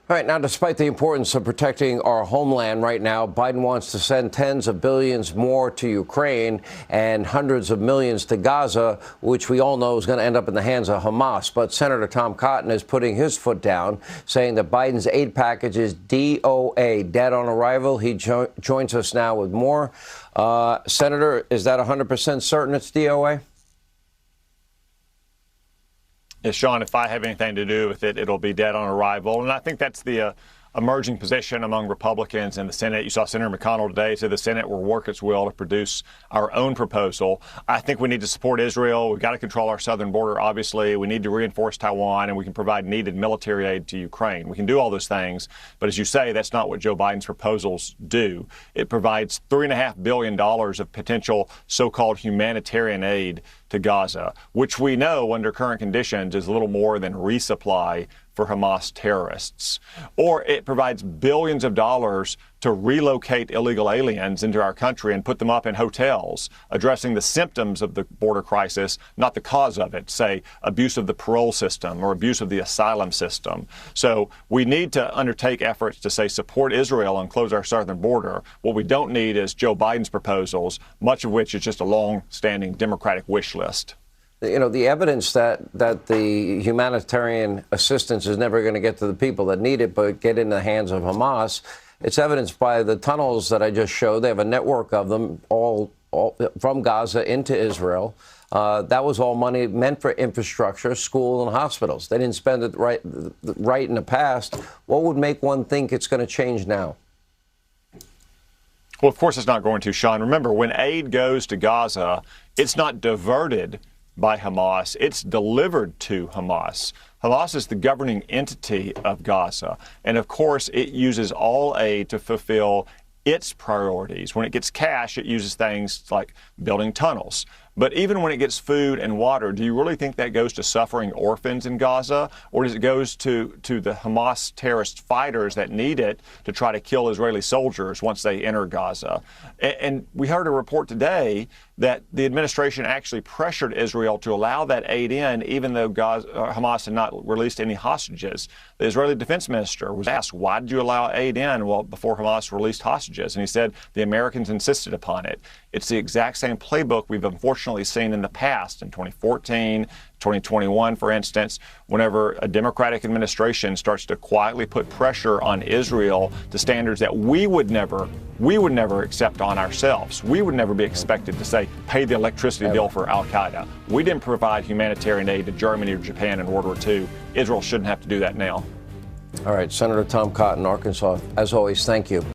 All right, now, despite the importance of protecting our homeland right now, Biden wants to send tens of billions more to Ukraine and hundreds of millions to Gaza, which we all know is going to end up in the hands of Hamas. But Senator Tom Cotton is putting his foot down, saying that Biden's aid package is DOA, dead on arrival. He joins us now with more. Senator, is that 100% certain it's DOA? Yeah, Sean, if I have anything to do with it, it'll be dead on arrival. And I think that's the emerging position among Republicans in the Senate. You saw Senator McConnell today say the Senate will work its will to produce our own proposal. I think we need to support Israel. We've got to control our southern border, obviously. We need to reinforce Taiwan, and we can provide needed military aid to Ukraine. We can do all those things. But as you say, that's not what Joe Biden's proposals do. It provides $3.5 billion of potential so-called humanitarian aid to Gaza, which we know under current conditions is little more than resupply for Hamas terrorists. Or it provides billions of dollars to relocate illegal aliens into our country and put them up in hotels, addressing the symptoms of the border crisis, not the cause of it, say abuse of the parole system or abuse of the asylum system. So we need to undertake efforts to say support Israel and close our southern border. What we don't need is Joe Biden's proposals, much of which is just a long-standing Democratic wish list. You know, the evidence that the humanitarian assistance is never going to get to the people that need it, but get in the hands of Hamas, it's evidenced by the tunnels that I just showed. They have a network of them all from Gaza into Israel. That was all money meant for infrastructure, school, and hospitals. They didn't spend it right in the past. What would make one think it's going to change now? Well, of course it's not going to, Sean. Remember, when aid goes to Gaza, it's not diverted by Hamas, it's delivered to Hamas. Hamas is the governing entity of Gaza. And of course, it uses all aid to fulfill its priorities. When it gets cash, it uses things like building tunnels. But even when it gets food and water, do you really think that goes to suffering orphans in Gaza? Or does it goes to the Hamas terrorist fighters that need it to try to kill Israeli soldiers once they enter Gaza? And we heard a report today that the administration actually pressured Israel to allow that aid in, even though Hamas had not released any hostages. The Israeli defense minister was asked, why did you allow aid in? Well, before Hamas released hostages. And he said the Americans insisted upon it. It's the exact same playbook we've unfortunately seen in the past, in 2014, 2021, for instance, whenever a Democratic administration starts to quietly put pressure on Israel to standards that we would never accept on ourselves. We would never be expected to say, pay the electricity bill for al-Qaeda. We didn't provide humanitarian aid to Germany or Japan in World War II. Israel shouldn't have to do that now. All right, Senator Tom Cotton, Arkansas, as always, thank you.